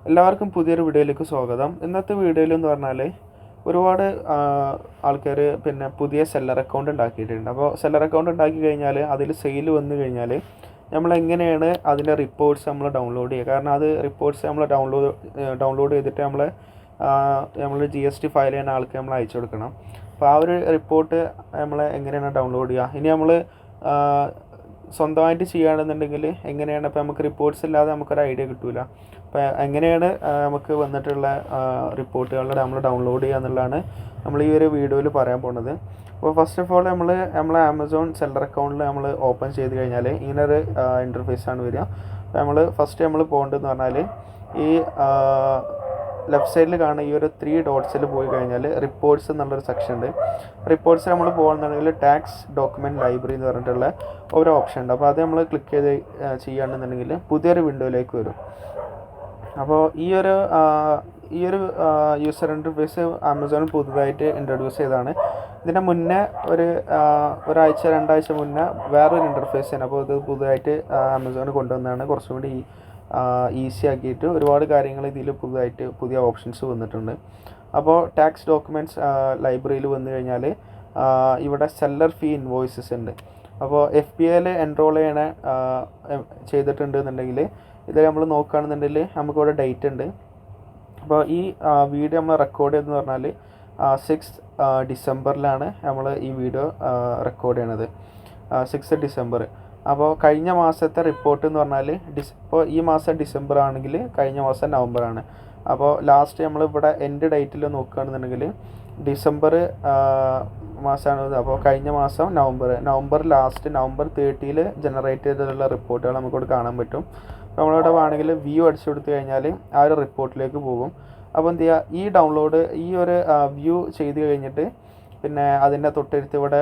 എല്ലാവർക്കും പുതിയൊരു വീഡിയോയിലേക്ക് സ്വാഗതം. ഇന്നത്തെ വീഡിയോയിൽ എന്ന് പറഞ്ഞാൽ ഒരുപാട് ആൾക്കാർ പുതിയ സെല്ലർ അക്കൗണ്ട് ഉണ്ടാക്കിയിട്ടുണ്ട്. അപ്പോൾ സെല്ലർ അക്കൗണ്ട് ഉണ്ടാക്കി കഴിഞ്ഞാൽ അതിൽ സെയിൽ വന്നു കഴിഞ്ഞാൽ നമ്മൾ എങ്ങനെയാണ് അതിൻ്റെ റിപ്പോർട്ട്സ് നമ്മൾ ഡൗൺലോഡ് ചെയ്യുക. കാരണം അത് റിപ്പോർട്ട്സ് നമ്മൾ ഡൗൺലോഡ് ചെയ്തിട്ട് നമ്മൾ GST ഫയൽ ചെയ്യുന്ന ആൾക്ക് നമ്മൾ അയച്ചു കൊടുക്കണം. അപ്പോൾ ആ ഒരു റിപ്പോർട്ട് നമ്മൾ എങ്ങനെയാണ് ഡൗൺലോഡ് ചെയ്യുക. ഇനി നമ്മൾ സ്വന്തമായിട്ട് ചെയ്യുകയാണെന്നുണ്ടെങ്കിൽ എങ്ങനെയാണ്, ഇപ്പോൾ നമുക്ക് റിപ്പോർട്ട്സ് ഇല്ലാതെ നമുക്കൊരു ഐഡിയ കിട്ടില്ല. അപ്പോൾ എങ്ങനെയാണ് നമുക്ക് വന്നിട്ടുള്ള റിപ്പോർട്ടുകൾ നമ്മൾ ഡൗൺലോഡ് ചെയ്യുക എന്നുള്ളതാണ് നമ്മൾ ഈ ഒരു വീഡിയോയിൽ പറയാൻ പോകുന്നത്. അപ്പോൾ ഫസ്റ്റ് ഓഫ് ഓൾ നമ്മളെ ആമസോൺ സെല്ലർ അക്കൗണ്ടിൽ നമ്മൾ ഓപ്പൺ ചെയ്ത് കഴിഞ്ഞാൽ ഇങ്ങനൊരു ഇൻ്റർഫേസാണ് വരിക. അപ്പോൾ നമ്മൾ പോകേണ്ടതെന്ന് പറഞ്ഞാൽ ഈ ലെഫ്റ്റ് സൈഡിൽ കാണുന്ന ഈ ഒരു 3 ഡോട്ട്സിൽ പോയി കഴിഞ്ഞാൽ റിപ്പോർട്ട്സ് എന്നുള്ളൊരു സെക്ഷൻ ഉണ്ട്. റിപ്പോർട്ട്സ് നമ്മൾ പോകുകയാണെന്നുണ്ടെങ്കിൽ ടാക്സ് ഡോക്യുമെൻറ്റ് ലൈബ്രറി എന്ന് പറഞ്ഞിട്ടുള്ള ഒരു ഓപ്ഷൻ ഉണ്ട്. അപ്പോൾ അത് നമ്മൾ ക്ലിക്ക് ചെയ്ത് ചെയ്യുകയാണെന്നുണ്ടെങ്കിൽ പുതിയൊരു വിൻഡോയിലേക്ക് വരും. അപ്പോൾ ഈ ഒരു യൂസർ ഇൻ്റർഫേസ് ആമസോൺ പുതുതായിട്ട് ഇൻട്രൊഡ്യൂസ് ചെയ്തതാണ്. ഇതിൻ്റെ മുന്നേ ഒരാഴ്ച 2 ആഴ്ച മുന്നേ വേറൊരു ഇൻ്റർഫേസ് ആണ്. അപ്പോൾ ഇത് പുതുതായിട്ട് ആമസോൺ കൊണ്ടുവന്നതാണ്. കുറച്ചും കൂടി ഈസി ആക്കിയിട്ട് ഒരുപാട് കാര്യങ്ങൾ ഇതിൽ പുതിയ ഓപ്ഷൻസ് വന്നിട്ടുണ്ട്. അപ്പോൾ ടാക്സ് ഡോക്യുമെൻറ്റ്സ് ലൈബ്രറിയിൽ വന്നു കഴിഞ്ഞാൽ ഇവിടെ സെല്ലർ ഫീ ഇൻവോയ്സസ് ഉണ്ട്. അപ്പോൾ FBIയിൽ എൻറോൾ ചെയ്തിട്ടുണ്ട് എന്നുണ്ടെങ്കിൽ ഇതിൽ നമ്മൾ നോക്കുകയാണെന്നുണ്ടെങ്കിൽ നമുക്കിവിടെ ഡേറ്റ് ഉണ്ട്. അപ്പോൾ ഈ വീഡിയോ നമ്മൾ റെക്കോർഡ് ചെയ്തെന്ന് പറഞ്ഞാൽ 6 ഡിസംബറിലാണ് നമ്മൾ ഈ വീഡിയോ റെക്കോർഡ് ചെയ്യണത്, 6 ഡിസംബർ. അപ്പോൾ കഴിഞ്ഞ മാസത്തെ റിപ്പോർട്ട് എന്ന് പറഞ്ഞാൽ ഇപ്പോൾ ഈ മാസം ഡിസംബർ ആണെങ്കിൽ കഴിഞ്ഞ മാസം നവംബറാണ്. അപ്പോൾ ലാസ്റ്റ് നമ്മളിവിടെ എൻഡ് ഡേറ്റിൽ നോക്കുകയാണെന്നുണ്ടെങ്കിൽ ഡിസംബർ മാസമാണ്. അപ്പോൾ കഴിഞ്ഞ മാസം നവംബർ ലാസ്റ്റ് നവംബർ 30 ജനറേറ്റ് ചെയ്തിട്ടുള്ള റിപ്പോർട്ടുകൾ നമുക്കിവിടെ കാണാൻ പറ്റും. അപ്പോൾ നമ്മളിവിടെ വേണമെങ്കിൽ വ്യൂ അടിച്ചു കൊടുത്തു കഴിഞ്ഞാൽ ആ ഒരു റിപ്പോർട്ടിലേക്ക് പോകും. അപ്പോൾ എന്ത് ചെയ്യുക, ഈ ഒരു വ്യൂ ചെയ്ത് കഴിഞ്ഞിട്ട് അതിൻ്റെ തൊട്ടടുത്ത് ഇവിടെ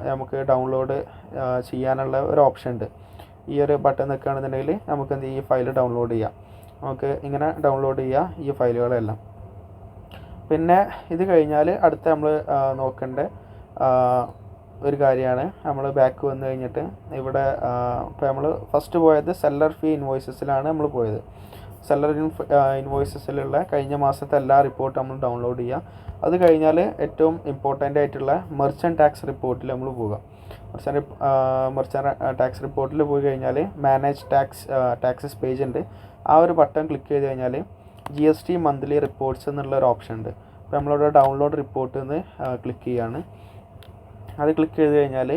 നമുക്ക് ഡൗൺലോഡ് ചെയ്യാനുള്ള ഒരു ഓപ്ഷൻ ഉണ്ട്. ഈ ഒരു ബട്ടൺ നിൽക്കുകയാണെന്നുണ്ടെങ്കിൽ നമുക്ക് എന്ത് ചെയ്യും, ഈ ഫയൽ ഡൗൺലോഡ് ചെയ്യാം. നമുക്ക് ഇങ്ങനെ ഡൗൺലോഡ് ചെയ്യാം ഈ ഫയലുകളെല്ലാം. ഇത് കഴിഞ്ഞാൽ അടുത്ത നമ്മൾ നോക്കേണ്ട ഒരു കാര്യമാണ്, നമ്മൾ ബാക്ക് വന്നു കഴിഞ്ഞിട്ട് ഇവിടെ ഇപ്പോൾ നമ്മൾ ഫസ്റ്റ് പോയത് സെല്ലർ ഫീ ഇൻവോയ്സസിലാണ് നമ്മൾ പോയത്. സെല്ലർ ഇൻവോയ്സസിലുള്ള കഴിഞ്ഞ മാസത്തെ എല്ലാ റിപ്പോർട്ടും നമ്മൾ ഡൗൺലോഡ് ചെയ്യുക. അത് കഴിഞ്ഞാൽ ഏറ്റവും ഇമ്പോർട്ടൻ്റ് ആയിട്ടുള്ള മെർച്ചൻ്റ് ടാക്സ് റിപ്പോർട്ടിൽ നമ്മൾ പോവുക. മെർച്ചൻ്റ് ടാക്സ് റിപ്പോർട്ടിൽ പോയി കഴിഞ്ഞാൽ മാനേജ് ടാക്സസ് പേജ് ഉണ്ട്. ആ ഒരു ബട്ടൺ ക്ലിക്ക് ചെയ്ത് കഴിഞ്ഞാൽ GST മന്ത്ലി റിപ്പോർട്ട്സ് എന്നുള്ളൊരു ഓപ്ഷൻ ഉണ്ട്. അപ്പോൾ നമ്മളിവിടെ ഡൗൺലോഡ് റിപ്പോർട്ട് എന്ന് ക്ലിക്ക് ചെയ്യുകയാണ്. അത് ക്ലിക്ക് ചെയ്ത് കഴിഞ്ഞാൽ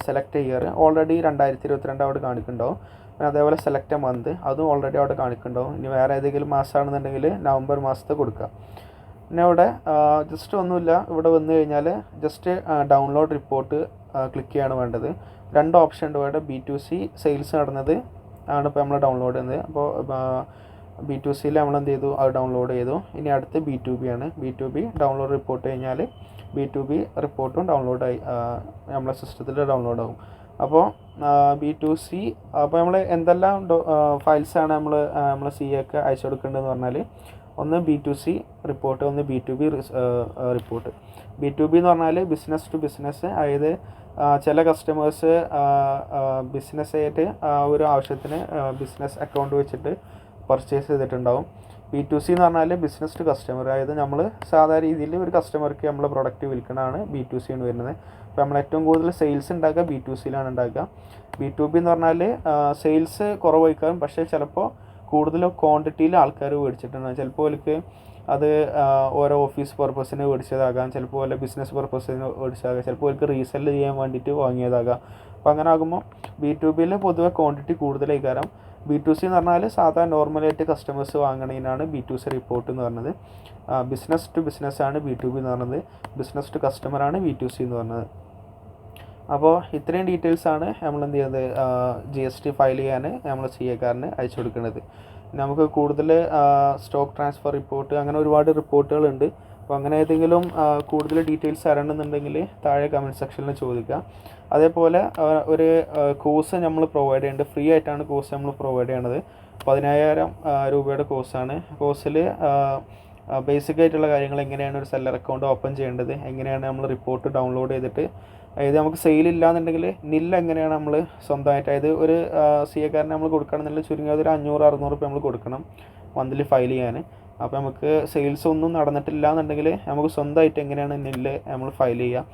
സെലക്ട് ഇയർ ഓൾറെഡി 2022 അവിടെ കാണിക്കുന്നുണ്ടാവും. അതേപോലെ സെലക്ട് മന്ത് അതും ഓൾറെഡി അവിടെ കാണിക്കുന്നുണ്ടാവും. ഇനി വേറെ ഏതെങ്കിലും മാസമാണെന്നുണ്ടെങ്കിൽ നവംബർ മാസത്തെ കൊടുക്കുക. ഇവിടെ ജസ്റ്റ് ഒന്നുമില്ല, ഇവിടെ വന്നു കഴിഞ്ഞാൽ ജസ്റ്റ് ഡൗൺലോഡ് റിപ്പോർട്ട് ക്ലിക്ക് ചെയ്യാണ് വേണ്ടത്. 2 ഓപ്ഷൻ ഉണ്ട്. ഇവിടെ B2C സെയിൽസ് നടന്നത് ആണ് ഇപ്പോൾ നമ്മൾ ഡൗൺലോഡ് ചെയ്യുന്നത്. അപ്പോൾ B2Cയിൽ നമ്മൾ എന്ത് ചെയ്തു, അത് ഡൗൺലോഡ് ചെയ്തു. ഇനി അടുത്ത് B2B ആണ്. B2B ഡൗൺലോഡ് റിപ്പോർട്ട് കഴിഞ്ഞാൽ B2B റിപ്പോർട്ടും ഡൗൺലോഡായി നമ്മളെ സിസ്റ്റത്തിൽ ഡൗൺലോഡ് ആകും. അപ്പോൾ B2C അപ്പോൾ നമ്മൾ എന്തെല്ലാം ഫയൽസാണ് നമ്മൾ CA അയച്ചു കൊടുക്കേണ്ടതെന്ന് പറഞ്ഞാൽ ഒന്ന് B2C റിപ്പോർട്ട്, ഒന്ന് B2B റിപ്പോർട്ട്. B2B എന്ന് പറഞ്ഞാൽ ബിസിനസ് ടു ബിസിനസ്, അതായത് ചില കസ്റ്റമേഴ്സ് ബിസിനസ്സായിട്ട് ഒരു ആവശ്യത്തിന് ബിസിനസ് അക്കൗണ്ട് വെച്ചിട്ട് പർച്ചേസ് ചെയ്തിട്ടുണ്ടാവും. B2C എന്ന് പറഞ്ഞാൽ ബിസിനസ് ടു കസ്റ്റമർ, അതായത് നമ്മൾ സാധാരണ രീതിയിൽ ഒരു കസ്റ്റമർക്ക് നമ്മൾ പ്രൊഡക്റ്റ് വിൽക്കുന്നതാണ് B2C എന്ന് വരുന്നത്. അപ്പോൾ നമ്മൾ ഏറ്റവും കൂടുതൽ സെയിൽസ് ഉണ്ടാക്കുക B2Cയിലാണ് ഉണ്ടാക്കുക. B2B എന്ന് പറഞ്ഞാൽ സെയിൽസ് കുറവായിരിക്കും, പക്ഷേ ചിലപ്പോൾ കൂടുതൽ ക്വാണ്ടിറ്റിയിൽ ആൾക്കാർ മേടിച്ചിട്ടുണ്ടാകും. ചിലപ്പോൾ അവർക്ക് അത് ഓരോ ഓഫീസ് പർപ്പസിന് മേടിച്ചതാകാം, ചിലപ്പോൾ വല്ല ബിസിനസ് പർപ്പസിന് മേടിച്ചതാകാം, ചിലപ്പോൾ അവർക്ക് റീസെല് ചെയ്യാൻ വേണ്ടിയിട്ട് വാങ്ങിയതാകാം. അപ്പോൾ അങ്ങനെ ആകുമ്പോൾ B2Bയിൽ പൊതുവെ ക്വാണ്ടിറ്റി കൂടുതലായിരിക്കും. B2C എന്ന് പറഞ്ഞാൽ സാധാരണ നോർമലായിട്ട് കസ്റ്റമേഴ്സ് വാങ്ങണതിനാണ് B2C റിപ്പോർട്ട് എന്ന് പറഞ്ഞത്. ബിസിനസ് ടു ബിസിനസ്സാണ് B2B എന്ന് പറഞ്ഞത്, ബിസിനസ് ടു കസ്റ്റമറാണ് B2C എന്ന് പറഞ്ഞത്. അപ്പോൾ ഇത്രയും ഡീറ്റെയിൽസാണ് നമ്മൾ എന്ത് ചെയ്യുന്നത്, GST ഫയൽ ചെയ്യാൻ നമ്മൾ CA-കാരന് അയച്ചു കൊടുക്കുന്നത്. നമുക്ക് കൂടുതൽ സ്റ്റോക്ക് ട്രാൻസ്ഫർ റിപ്പോർട്ട് അങ്ങനെ ഒരുപാട് റിപ്പോർട്ടുകളുണ്ട്. അപ്പോൾ അങ്ങനെ ഏതെങ്കിലും കൂടുതൽ ഡീറ്റെയിൽസ് അറിയണമെന്നുണ്ടെങ്കിൽ താഴെ കമൻറ്റ് സെക്ഷനിൽ ചോദിക്കുക. അതേപോലെ ഒരു കോഴ്സ് നമ്മൾ പ്രൊവൈഡ് ചെയ്യുന്നുണ്ട്, ഫ്രീ ആയിട്ടാണ് കോഴ്സ് നമ്മൾ പ്രൊവൈഡ് ചെയ്യണത്. 10,000 രൂപയുടെ കോഴ്സാണ്. കോഴ്സിൽ ബേസിക് ആയിട്ടുള്ള കാര്യങ്ങൾ, എങ്ങനെയാണ് ഒരു സെല്ലർ അക്കൗണ്ട് ഓപ്പൺ ചെയ്യേണ്ടത്, എങ്ങനെയാണ് നമ്മൾ റിപ്പോർട്ട് ഡൗൺലോഡ് ചെയ്തിട്ട്, അതായത് നമുക്ക് സെയിലില്ലാന്നുണ്ടെങ്കിൽ എങ്ങനെയാണ് നമ്മൾ സ്വന്തമായിട്ട്, അതായത് ഒരു CA-കാരന് നമ്മൾ കൊടുക്കണമെന്നുണ്ടെങ്കിൽ ചുരുങ്ങിയത് ഒരു 500-600 രൂപ നമ്മൾ കൊടുക്കണം. മന്ത്ലി ഫയൽ ചെയ്യാൻ. അപ്പോൾ നമുക്ക് സെയിൽസ് ഒന്നും നടന്നിട്ടില്ല എന്നുണ്ടെങ്കിൽ നമുക്ക് സ്വന്തമായിട്ട് എങ്ങനെയാണ് നെല്ല് നമ്മൾ ഫയൽ ചെയ്യുക,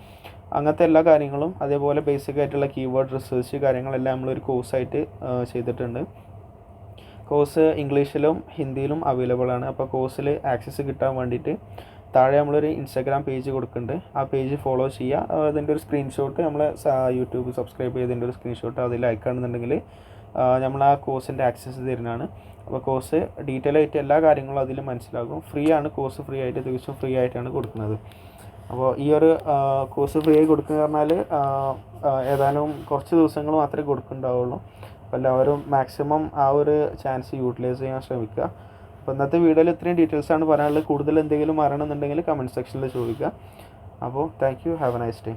അങ്ങനത്തെ എല്ലാ കാര്യങ്ങളും, അതേപോലെ ബേസിക് ആയിട്ടുള്ള കീവേഡ് റിസർച്ച് കാര്യങ്ങളെല്ലാം നമ്മളൊരു കോഴ്സായിട്ട് ചെയ്തിട്ടുണ്ട്. കോഴ്സ് ഇംഗ്ലീഷിലും ഹിന്ദിയിലും അവൈലബിൾ ആണ്. അപ്പോൾ കോഴ്സിൽ ആക്സസ് കിട്ടാൻ വേണ്ടിയിട്ട് താഴെ നമ്മളൊരു ഇൻസ്റ്റാഗ്രാം പേജ് കൊടുക്കുന്നുണ്ട്. ആ പേജ് ഫോളോ ചെയ്യുക. അതിൻ്റെ ഒരു സ്ക്രീൻഷോട്ട് നമ്മൾ യൂട്യൂബ് സബ്സ്ക്രൈബ് ചെയ്തതിൻ്റെ ഒരു സ്ക്രീൻഷോട്ട് അതിൽ അയക്കുകയാണെന്നുണ്ടെങ്കിൽ നമ്മൾ ആ കോഴ്സിൻ്റെ ആക്സസ് തരുന്നതാണ്. അപ്പോൾ കോഴ്സ് ഡീറ്റെയിൽ ആയിട്ട് എല്ലാ കാര്യങ്ങളും അതിൽ മനസ്സിലാകും. ഫ്രീ ആണ് കോഴ്സ്, ഫ്രീ ആയിട്ട് ദിവസവും ഫ്രീ ആയിട്ടാണ് കൊടുക്കുന്നത്. അപ്പോൾ ഈ ഒരു കോഴ്സ് ഫ്രീ ആയി കൊടുക്കുക പറഞ്ഞാൽ ഏതാനും കുറച്ച് ദിവസങ്ങൾ മാത്രമേ കൊടുക്കുന്നുണ്ടാവുള്ളൂ. അപ്പോൾ എല്ലാവരും മാക്സിമം ആ ഒരു ചാൻസ് യൂട്ടിലൈസ് ചെയ്യാൻ ശ്രമിക്കുക. അപ്പോൾ ഇന്നത്തെ വീഡിയോയിൽ ഇത്രയും ഡീറ്റെയിൽസാണ് പറയാനുള്ളത്. കൂടുതൽ എന്തെങ്കിലും അറിയണമെന്നുണ്ടെങ്കിൽ കമൻറ്റ് സെക്ഷനിൽ ചോദിക്കുക. അപ്പോൾ thank you, have A nice day.